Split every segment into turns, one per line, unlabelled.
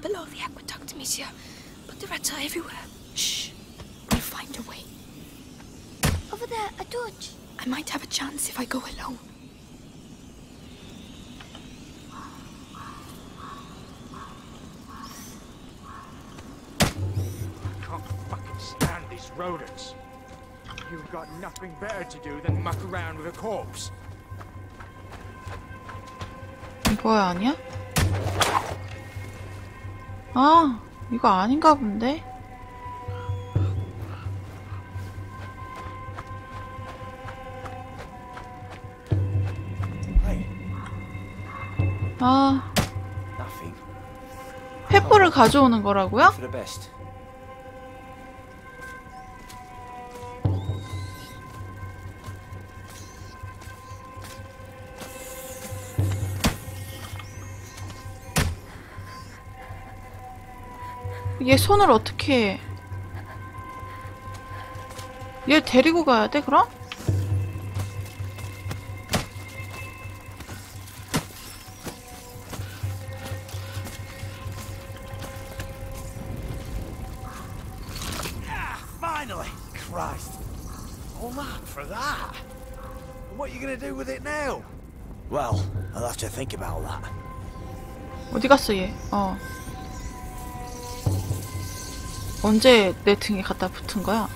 below the aqueduct, Amicia. But the rats are everywhere. Shh. We'll find a way.
Over there, a torch.
I might have a chance if I go alone.
I can't fucking stand these rodents. You've got nothing better to do than muck around with a corpse.
이거야 아니야? 아, 이거 아닌가 본데? 아, 횃불을 가져오는 거라고요? 얘 손을 어떻게 해? 얘 데리고 가야 돼, 그럼?
Finally! Christ. All that for that? What are you gonna do with it now? Well, I'll have to think about that.
어디 갔어, 얘? 언제 내 등에 갖다 붙은 거야?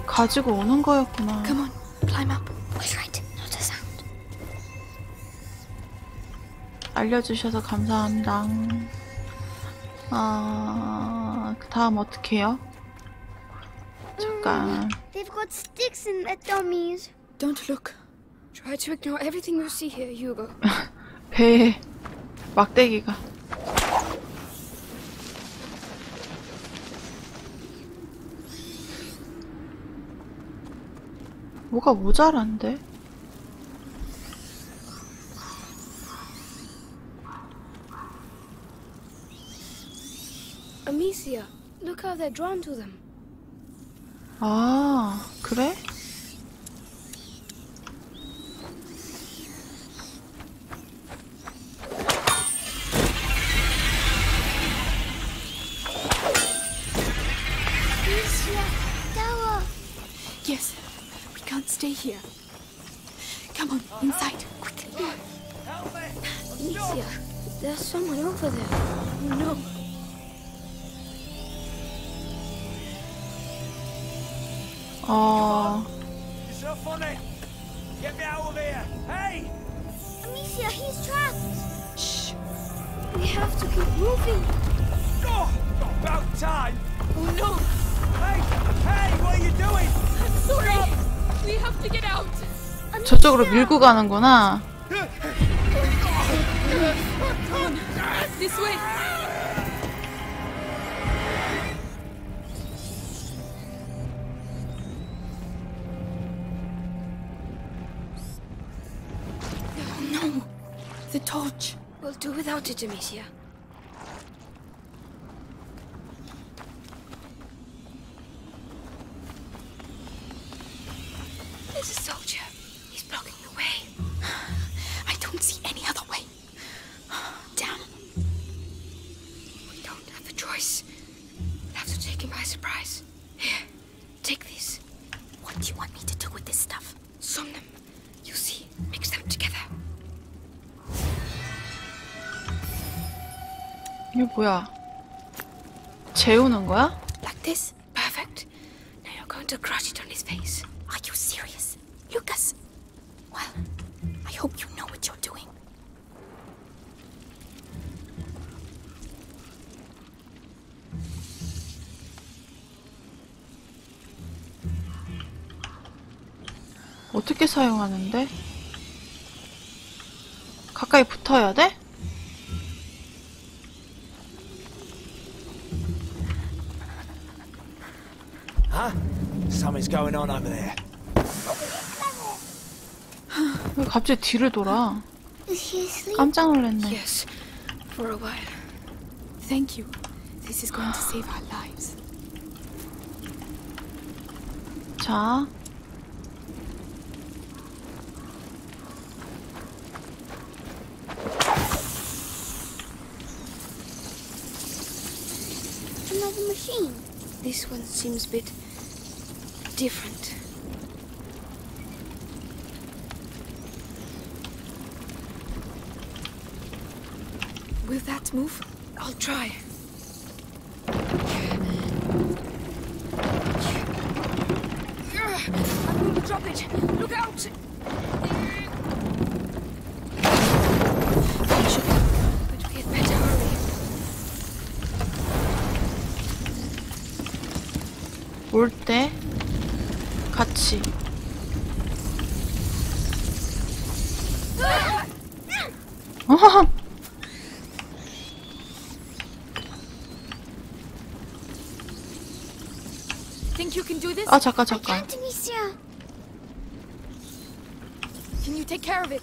가지고 오는 거였구나.
Come on, climb up. Was right, not a sound.
알려주셔서 감사합니다. 그 다음 어떻게 해요? 잠깐.
They've got sticks in their dummies.
Don't look. Try to ignore everything you see here, Hugo.
배에 막대기가. 뭐가 모자란데?
Amicia, look how they're drawn to them.
아, 그래?
Amicia, tower.
Yes, we can't stay here. Come on, inside, quickly.
Amicia, there's someone over there.
Oh no.
You're so funny! Get me out of here! Hey!
Amicia, he's trapped.
Shh.
We have to keep moving.
Oh! About time!
Oh no.
Hey! Hey! What are you doing?
I'm sorry. We have to get out.
저쪽으로 밀고 가는구나.
This way. No. The torch. We'll do without it, Amicia. There's a soldier. He's blocking the way. I don't see any other way. Damn. We don't have a choice. We'll have to take him by surprise. Here, take this. What do you want me to do with this stuff? Some them. You see, mix them together.
이게 뭐야? 재우는 거야?
Like this? Perfect. Now you're going to crush it on his face. Are you serious? Lucas? Well, I hope you know what you're doing.
어떻게 사용하는데? 가까이 붙어야 돼?
Huh? Something's going on over there.
왜 갑자기 뒤를 돌아?
Is he asleep?
깜짝 놀랐네.
Yes, for a while. Thank you. This is going to save our lives.
자.
Another machine.
This one seems a bit different. Will that move? I'll try. I'm going to drop it. Look out! But we had better hurry.
올 때 같이.
Think you can do this?
아 잠깐.
Can't, Amicia.
Can you take care of it?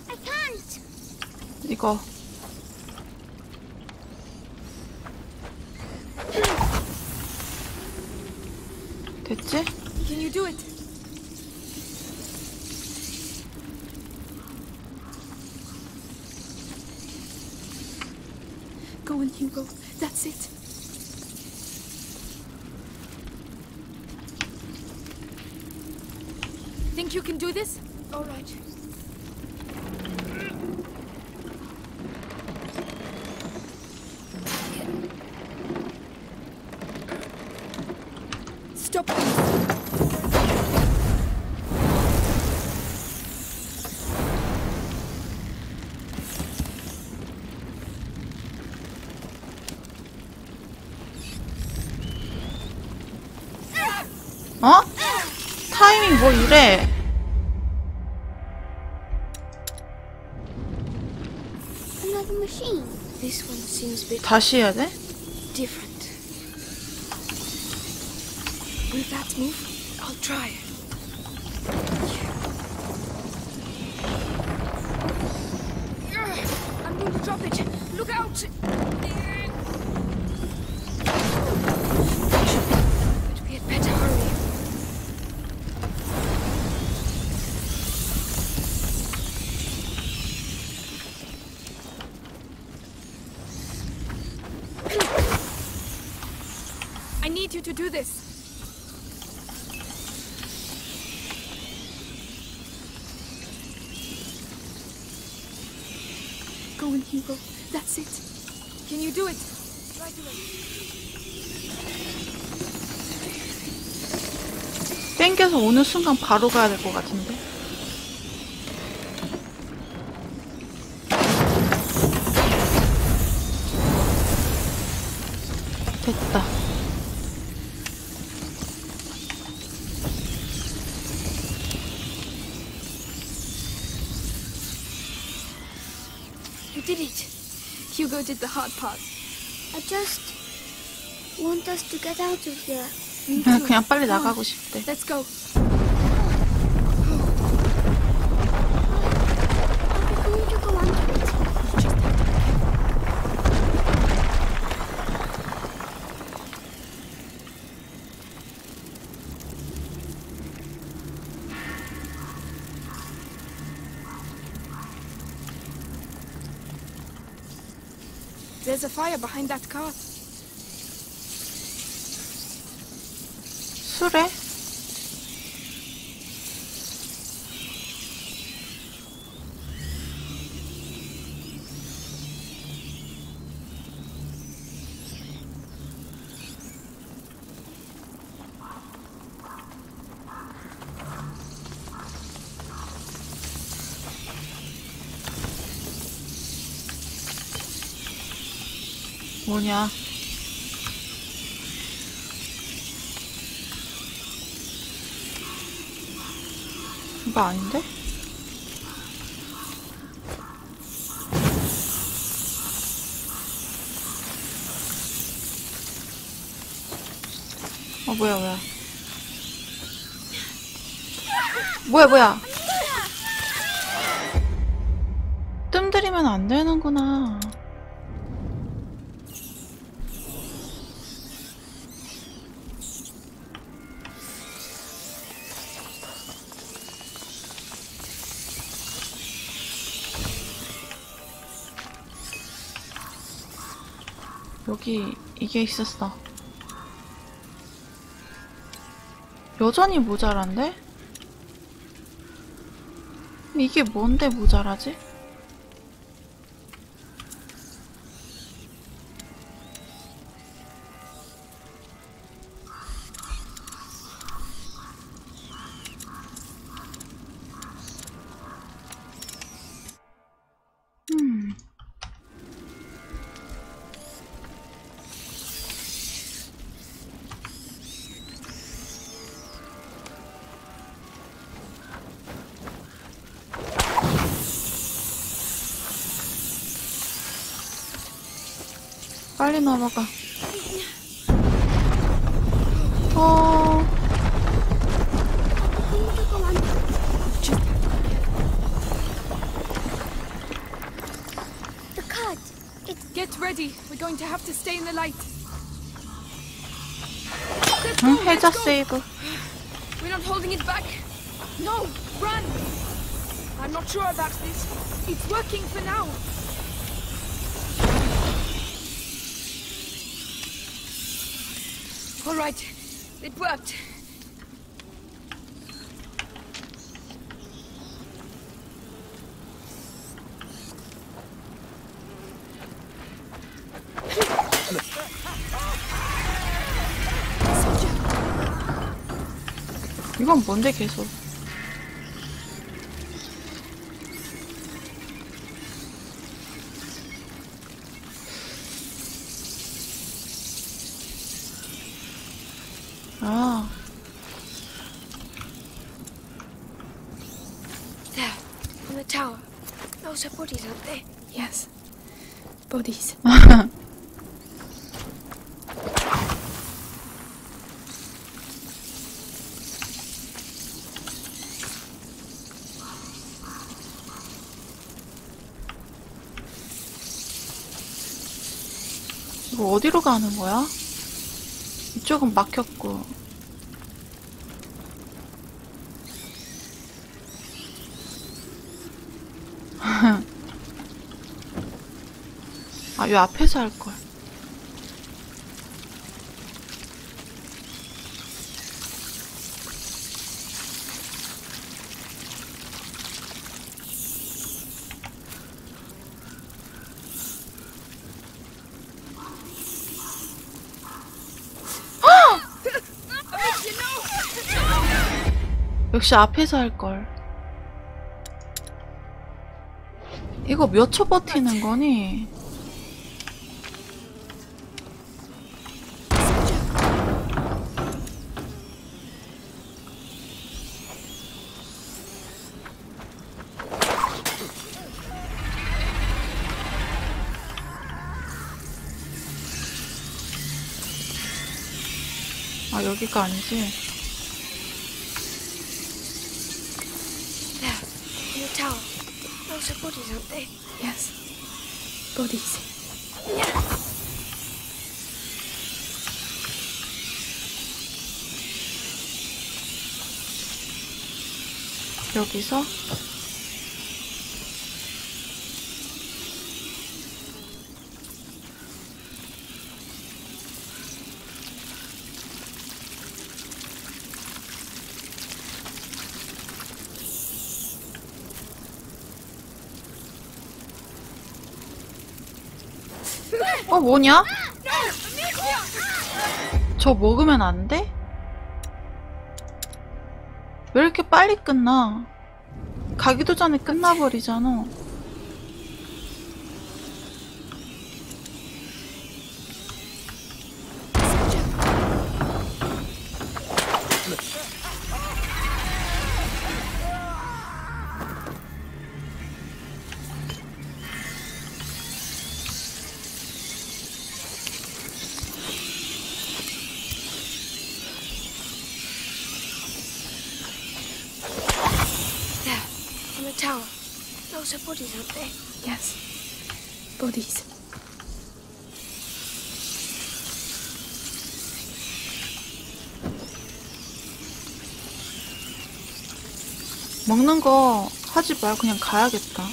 I can't.
이거. 됐지?
Can you do it? Go on, Hugo. That's it. Think you can do this? All right. Stop.
어? 타이밍 뭐 이래?
Another machine.
This one seems a bit
다시 해야 돼?
different. Will that move? I'll try. I'm going to drop it. Look out! But we had better hurry. I need you to do this. Go on, Hugo. That's it. Can you do it? Right away.
땡겨서 오는 순간 바로 가야 될 것 같은데. 됐다.
You did it. Hugo did the hard part.
I just want us to get out of here.
Me too.
그냥 빨리
Come on.
나가고 싶대.
Let's go.
Are we going to go under it?
Just have to be careful. There's a fire behind that car.
술에? 뭐냐? 이거 아닌데? 뭐야. 뭐야. 뜸 들이면 안 되는구나. 여기 이게 있었어. 여전히 모자란데? 이게 뭔데 모자라지? 빨리 넘어가.
The cart.
Get ready. We're going to have to stay in the light.
응, 해자 세이브.
We're not holding it back. No, run. I'm not sure about this. It's working for now. All right, it worked.
이건 뭔데 계속? 아,
There, on the tower. Those are bodies, aren't they?
Yes, bodies.
이거 어디로 가는 거야? 이쪽은 막혔고. 아, 요 앞에서 할걸. 역시 앞에서 할걸. 이거 몇 초 버티는 거니? 아, 여기가 아니지.
There, on the tower. Those are bodies, aren't they?
Yes, bodies.
여기서 뭐냐? 저 먹으면 안 돼? 왜 이렇게 빨리 끝나? 가기도 전에 끝나버리잖아.
On the tower. Those are bodies, aren't they?
Yes, bodies.
먹는 거 하지 말고 그냥 가야겠다.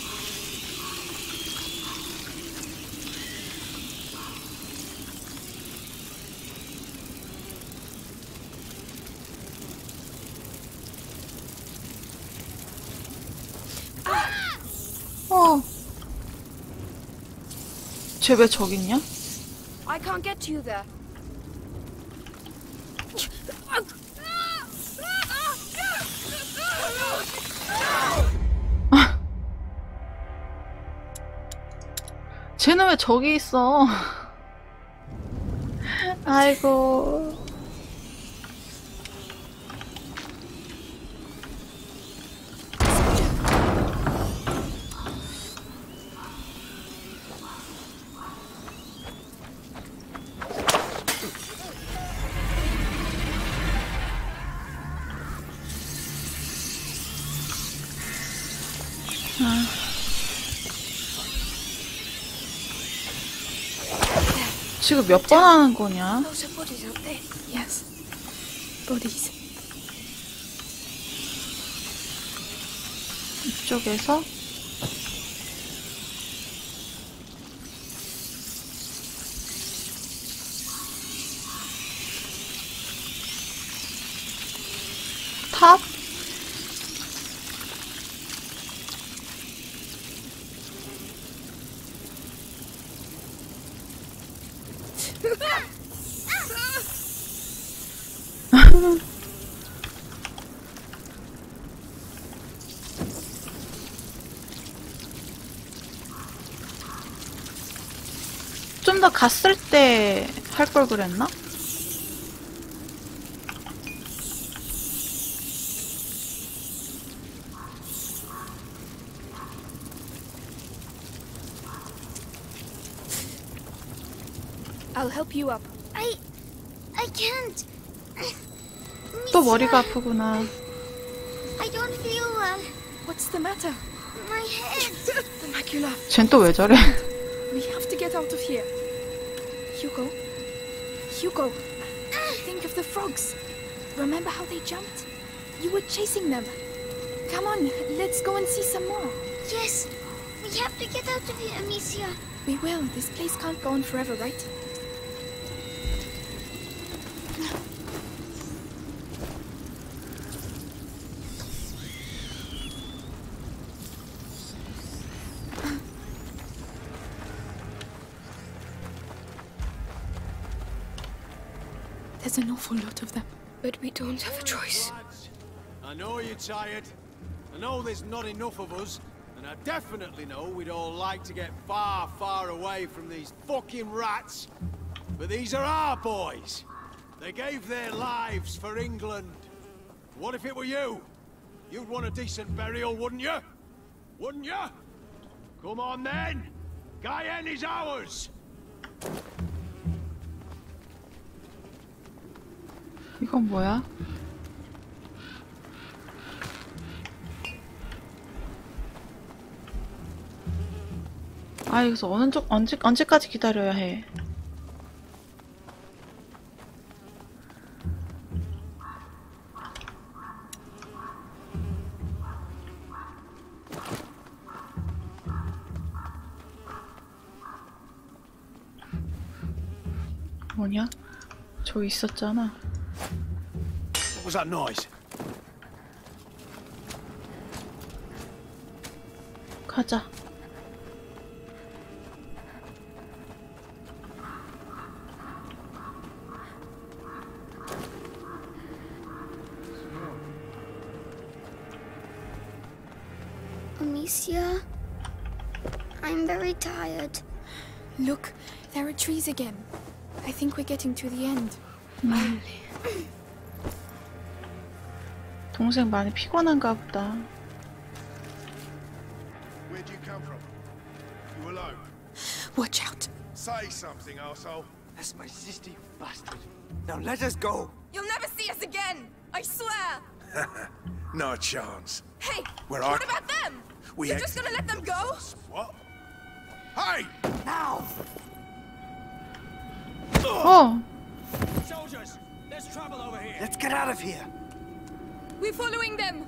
쟤 왜 저기 있냐?
I can't get to you there.
쟤는 왜 저기 있어? 아이고. 지금 몇 번 하는 거냐?
Those are bodies, aren't they?
Yes. Bodies.
이쪽에서 탑? 좀 더 갔을 때 할 걸 그랬나?
I'll help you up.
I can't.
또 머리가 아프구나.
I don't feel well.
What's the matter?
My head.
The macula.
쟨 또 왜 저래?
We have to get out of here. Hugo. Hugo. Think of the frogs. Remember how they jumped? You were chasing them. Come on, let's go and see some more.
Yes. We have to get out of here, Amicia.
We will. This place can't go on forever, right? There's an awful lot of them.
But we don't have a choice.
Lads, I know you're tired. I know there's not enough of us. And I definitely know we'd all like to get far, far away from these fucking rats. But these are our boys. They gave their lives for England. What if it were you? You'd want a decent burial, wouldn't you? Wouldn't you? Come on then! Cayenne is ours!
이건 뭐야? 아, 여기서 언제까지 기다려야 해? 뭐냐? 저 있었잖아.
What was that noise?
가자.
Amicia, I'm very tired.
Look, there are trees again. I think we're getting to the end.
동생 많이 피곤한가 보다.
Where'd you come from? You alone?
Watch out.
Say something, arsehole.
That's my sister, you bastard. Now let us go.
You'll never see us again. I swear.
No chance.
Hey,
Where
what
are-
about them?
We
You're
ain't-
just gonna let them go?
What? Hey!
Now!
어!
Soldiers, there's trouble over here.
Let's get out of here.
We're following them.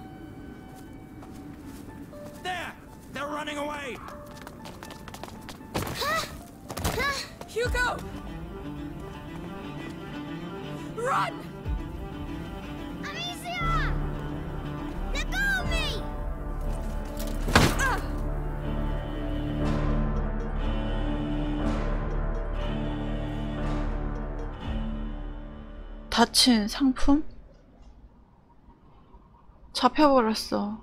There! They're running away!
Hugo! Run!
Amicia! Let go of me!
Ah!
다친 상품? 잡혀버렸어.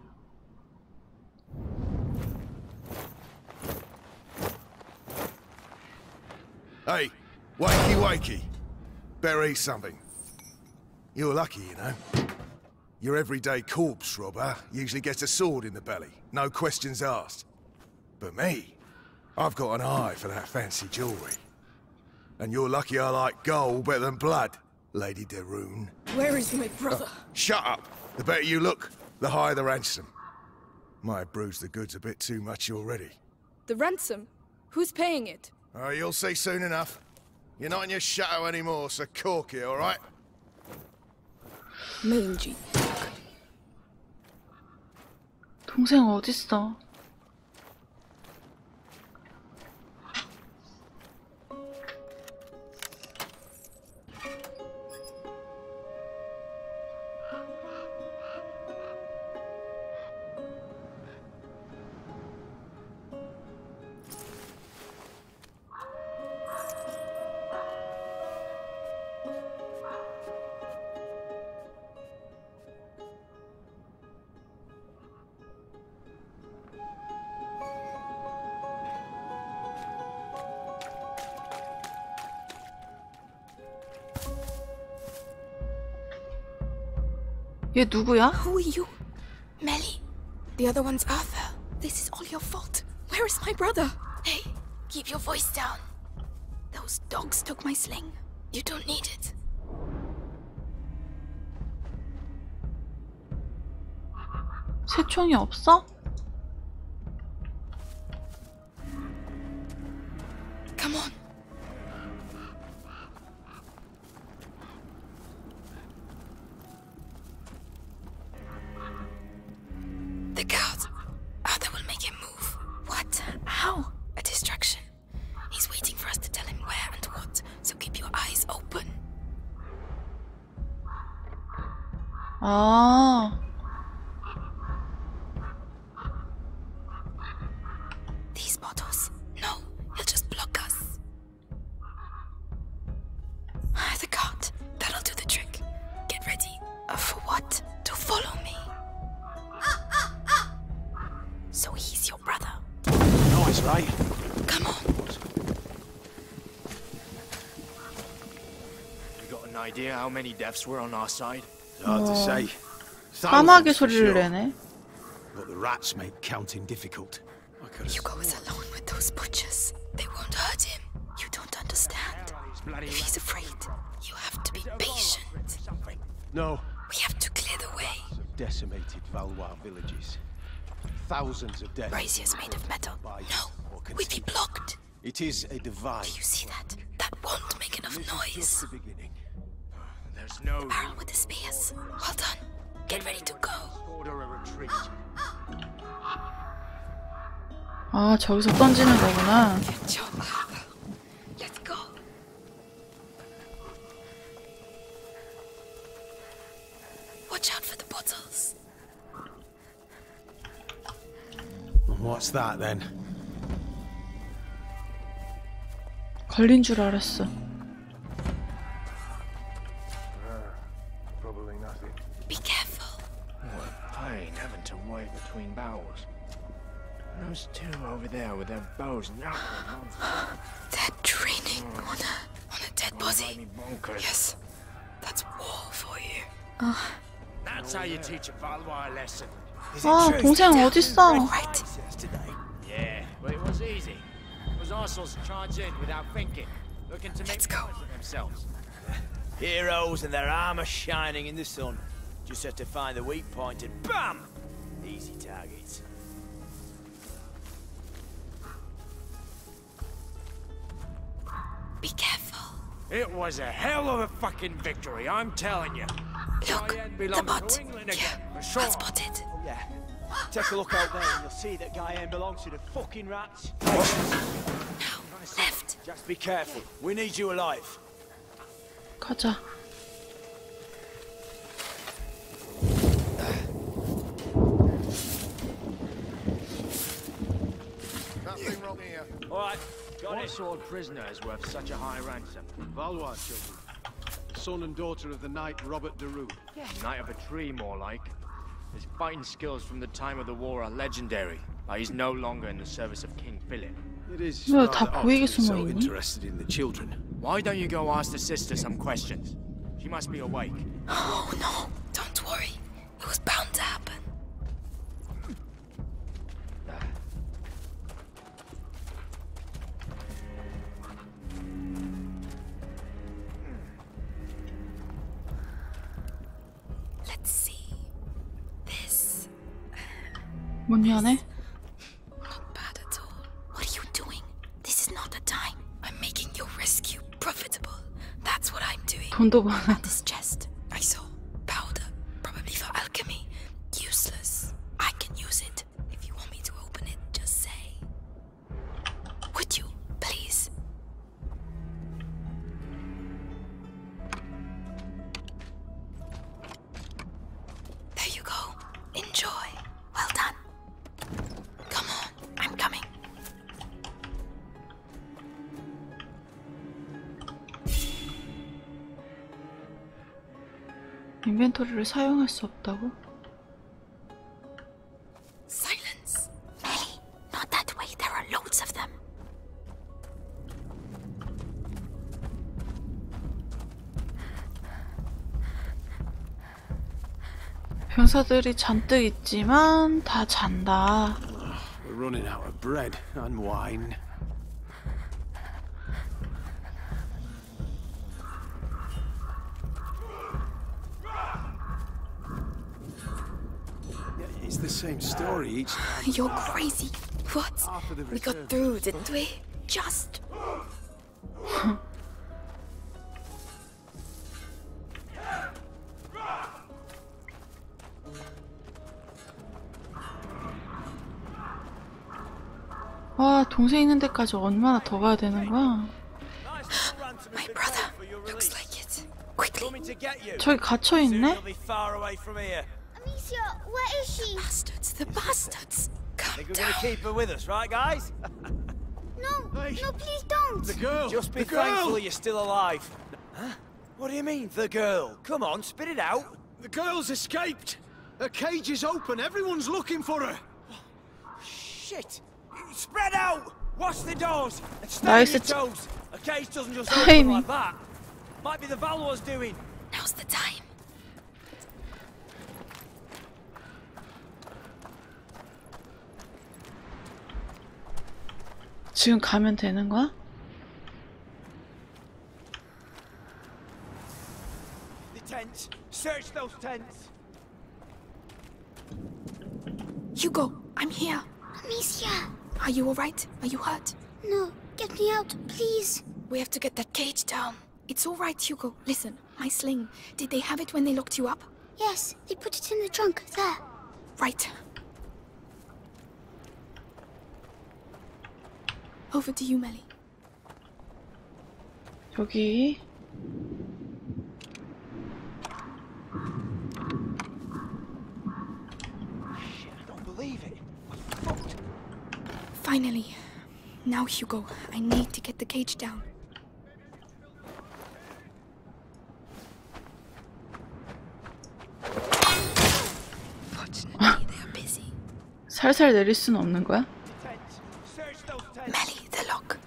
Hey, wakey wakey. Better eat something. You're lucky, you know. Your everyday corpse robber usually gets a sword in the belly, no questions asked. But me, I've got an eye for that fancy jewellery. And you're lucky I like gold better than blood, Lady de Rune.
Where is my brother?
Shut up! The better you look, the higher the ransom. Might have bruised the goods a bit too much already.
The ransom? Who's paying it?
Oh, you'll see soon enough. You're not in your shadow anymore, so cork it, all right?
Mangy.
동생 어딨어? 얘 누구야?
Who are you? Melly. The other one's Arthur. This is all your fault. Where is my brother? Hey, keep your voice down. Those dogs took my sling. You don't need it.
새총이 없어?
Come on. The guard. Arthur will make him move. What? How? A distraction. He's waiting for us to tell him where and what, so keep your eyes open.
아,
These bottles. No, he'll just block us. The guard. That'll do the trick. Get ready. For what? To follow me. So he's your brother.
Nice, right?
Come on.
You got an idea how many deaths were on our side?
Hard to say.
까마귀
Thousands for
소리를
sure.
내네.
But the rats make counting difficult. I could have
Hugo is alone with those butchers. They won't hurt him. You don't understand. If he's afraid, you have to be patient.
No.
We have to clear the way.
Decimated Valois villages. Thousands of deaths.
Brazier's made of metal. No, we'd be blocked.
It is a divide.
Do you see that? That won't make enough
Just
noise.
the beginning.
There's no
Barrel with the spears. Well done. Get ready to go.
order a retreat.
아, 저기서 던지는 거구나.
Good job, Arthur. Let's go. Watch out for the bottles.
What's that then?
걸린 줄 알았어.
Probably nothing.
Be careful.
What pain having to wait between battles. Those two over there with their bows knuckling.
They're training on a dead body.
Bonkers.
Yes, that's war for you.
That's how you teach a Valois a lesson.
아, 동생 어딨어?
Right.
Yeah, but it was easy. It was Arsenal's charge in without thinking, looking to make
Let's go.
noise of themselves.
Heroes and their armor shining in the sun. Just have to find the weak point and BAM! Easy targets.
Be careful.
It was a hell of a fucking victory, I'm telling you.
Look,
Guyenne
the
belongs
bot.
to England again,
Yeah,
for sure.
well spotted.
Yeah. Take a look out there and you'll see that Guyenne belongs to the fucking rats.
Now, left.
Just be careful. We need you alive.
가자.
Nothing wrong here.
All right. Got
What
it.
sort of prisoner is worth such a high ransom?
Valois children. son and daughter of the knight Robert de Rune.
Knight of a tree, more like. His fighting skills from the time of the war are legendary, but he's no longer in the service of King Philip.
It is
왜
rather
다
odd
보이게
to be so
숨어있니?
interested in the children.
Why don't you go ask the sister some questions? She must be awake.
Oh no, don't worry. It was bound to happen. Let's see. This.
문 여네?
Not bad at all. What are you doing? This is not the time. I'm making your rescue profitable. That's what I'm doing.
돈도 버는.
And this chest, I saw powder, probably for alchemy. Useless. I can use it. If you want me to open it, just say. Would you, please? There you go. Enjoy. Well done. Come on, I'm coming.
인벤토리를 사용할 수 없다고?
Silence. Ellie, not that way. There are loads of them.
병사들이 잔뜩 있지만 다 잔다.
We're running out of bread and wine. It's the same story each time.
You're crazy. What?
Half of the
We got
reserve.
through, didn't we? Just.
와, 동생 있는 데까지 얼마나 더 가야 되는 거야?
My brother. Looks like it. Quickly.
Coming to get you.
저기 갇혀
Soon
있네?
you'll be far away from here.
Amicia, where is she?
Bastards. The bastards. Calm
Think we're
down.
gonna keep her with us, right, guys?
No,
Hey.
no, please don't.
The girl!
Just be
the girl!
thankful you're still alive. Huh? What do you mean, the girl? Come on, spit it out.
The girl's escaped! Her cage is open, everyone's looking for her!
Shit! Spread out! Watch the doors! And stay
Nice,
on your
it's-
toes! A cage doesn't just
Timing.
open like that. Might be the Valois doing.
Now's the time.
지금 가면 되는 거야?
The tents. Search those tents.
Hugo, I'm here.
Amicia,
Are you alright? Are you hurt?
no, get me out, please.
We have to get that cage down. It's alright, Hugo. Listen, my sling. Did they have it when they locked you up?
Yes, they put it in the trunk, there.
Right. Over to you, Melly.
여기.
Shit, I don't believe it.
Finally. Now, Hugo, I need to get the cage down. Fortunately, they're busy.
살살 내릴 수는 없는 거야?
The tents. Search those tents.
Melly, the lock.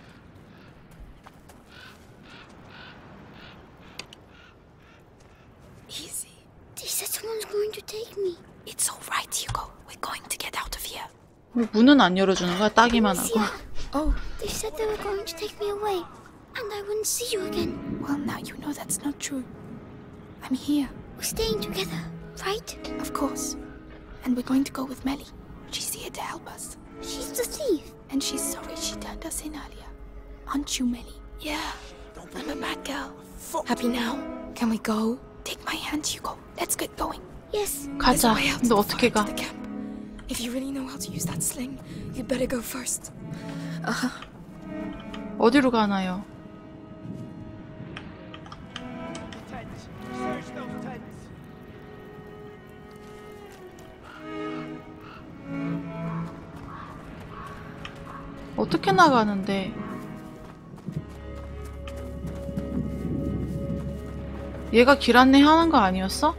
Easy.
They said someone's going to take me.
It's all right, Hugo. We're going to get out of here.
왜 문은 안 열어주는 거야? 따기만 하고.
Amicia,
Oh,
they said they were going to take me away, and I wouldn't see you again.
well, now you know that's not true. I'm here,
We're staying together, right?
of course. And we're going to go with Melly. She's here to help us.
She's the thief.
And she's sorry she turned us in earlier. Aren't you, Melly? Yeah, I'm a bad girl. Happy now? Can we go? Take my hand, Hugo. Let's get going.
Yes.
There's a
가자.
way out
근데
to the
어떻게
far
가?
end of the camp. If you really know how to use that sling, you'd better go first.
어디로 가나요?
The tents. Search those tents.
어떻게 나가는데? 얘가 길 안내 하는 거 아니었어?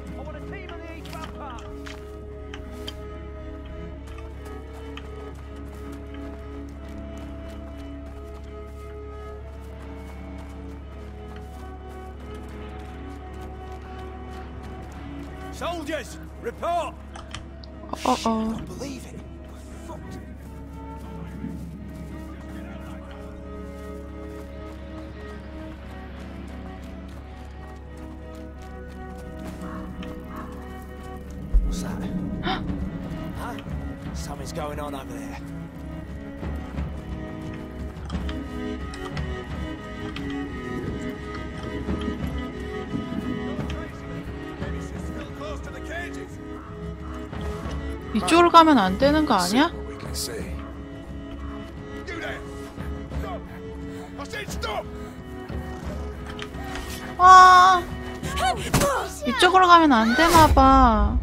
Soldiers, report.
Don't
believe it. Fucked. What's that? Huh? Something's going on over there.
이쪽으로 가면 안 되는 거 아니야? 와, 이쪽으로 가면 안 되나 봐.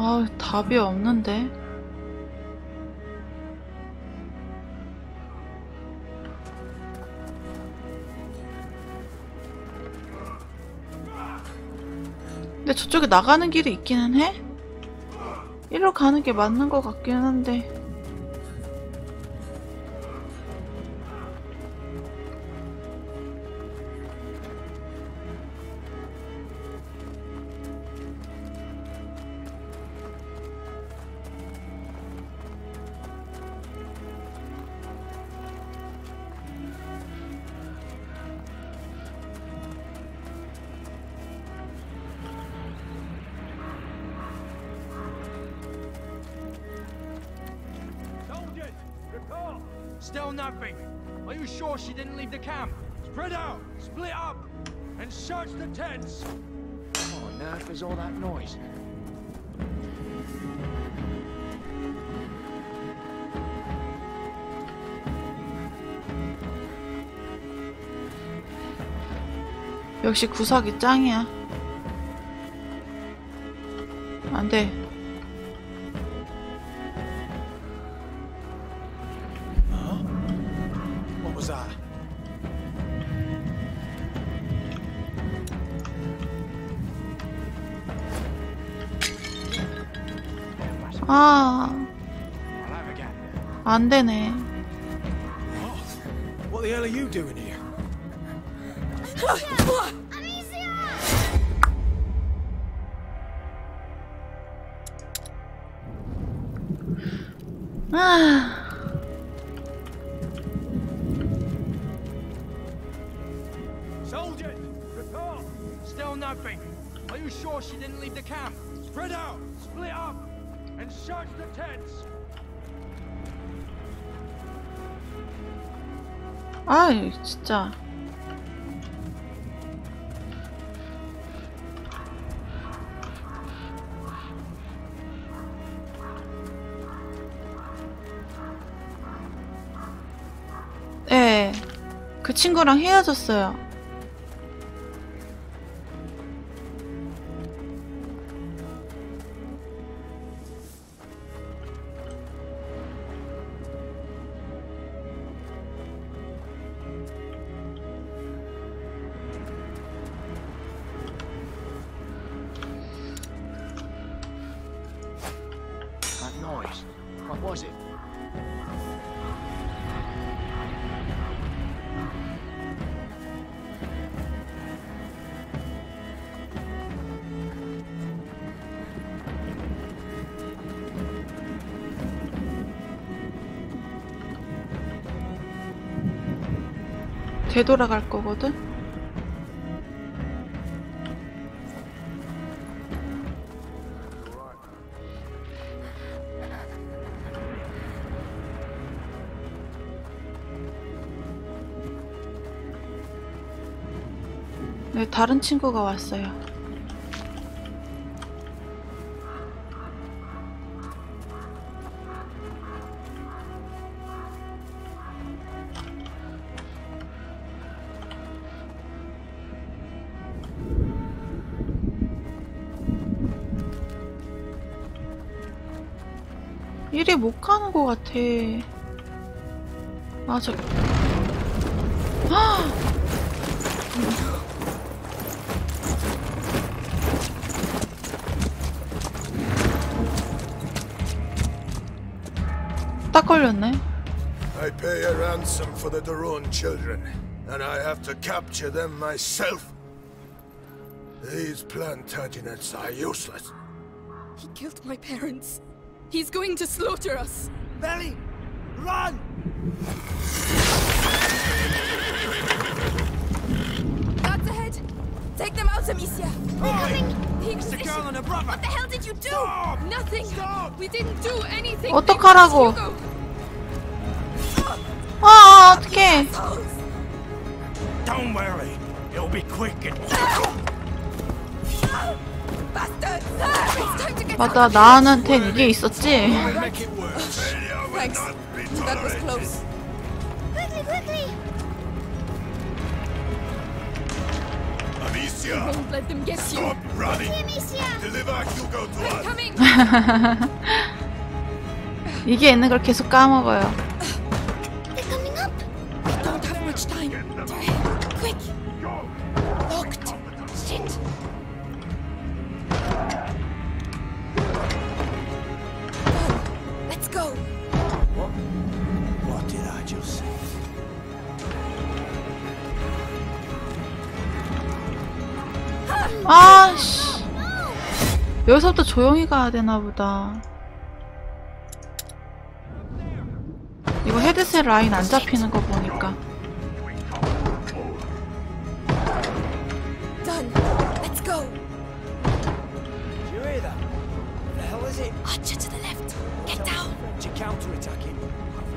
아, 답이 없는데. 근데 저쪽에 나가는 길이 있기는 해? 이리로 가는 게 맞는 것 같기는 한데.
Still nothing. Are you sure she didn't leave the camp? Spread out, split up, and search the tents.
What on earth is all that noise?
역시 구석이 짱이야. 안 돼.
What was that?
아,
I'll have a gander.
안 되네.
What the hell are you doing here?
아,
Soldiers, report. Still nothing. Are you sure she didn't leave the camp? Spread out, split up, and search the tents.
아이, 진짜. 네, 그 친구랑 헤어졌어요.
That noise. What was it?
되돌아갈 거거든? 네, 다른 친구가 왔어요. 일이 못 가는 것 같아. 맞아. 딱 걸렸네.
I pay a ransom for the Daron children, and I have to capture them myself. These Plantagenets are useless.
He killed my parents. He's going to slaughter us.
Belly, run!
Guards ahead. Take them out, Amicia.
We're coming.
The
It's the
Inquisition.
girl and her brother!
What the hell did you do?
Stop!
Nothing.
Stop!
We didn't do anything.
어떡하라고?
Hugo.
아, 어떡해.
Don't worry, it'll be quick and...
Bastard! It's time to get
맞아, 나한텐 이게 있었지.
We'll make it worse.
Thanks. That was close.
Quickly, quickly.
Amicia,
Won't let them get you.
stop running.
Amicia.
Deliver Hugo to us.
Coming.
이게 있는 걸 계속 까먹어요.
They're coming up.
We don't have much time. Quick. Locked. Shit. Let's go.
What did I just say?
아씨. 여기서부터 조용히 가야 되나 보다. 이거 헤드셋 라인 안 잡히는 거 보니까.
Done. Let's go.
Did you hear that? What the hell is it?
Archer to the left. Get down.
French are counter-attacking.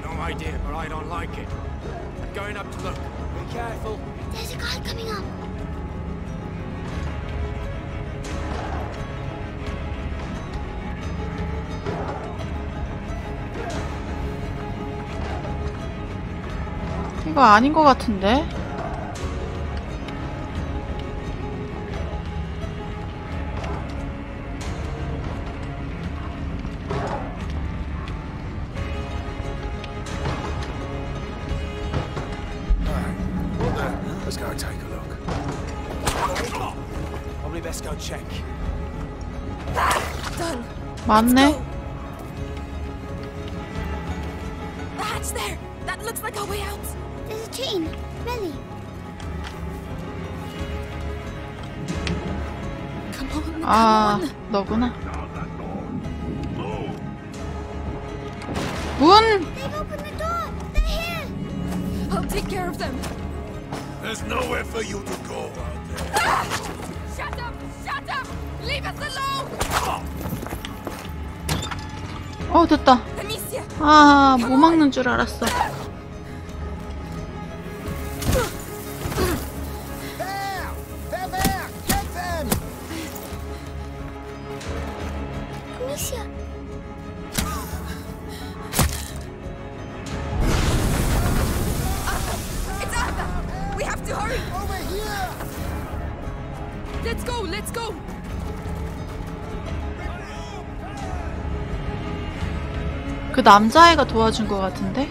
No idea, but I don't like it. I'm going up to look.
Be careful.
There's a guy coming up.
이거 아닌 것 같은데?
Let's go take a look.
Probably best go check.
Done.
맞네.
Go. The hatch there. That looks like our way out.
There's a chain. Belly.
Come on.
아,
Come on.
너구나. 문!
They've opened the door. They're here.
I'll take care of them.
There's nowhere for you to go out there.
Shut up! Shut up! Leave us alone!
됐다.
Amicia!
아, 못 막는 줄 알았어.
They're there! Get them!
Amicia.
It's Arthur! We have to hurry!
Over here!
Let's go! Let's go!
그 남자애가 도와준 것 같은데?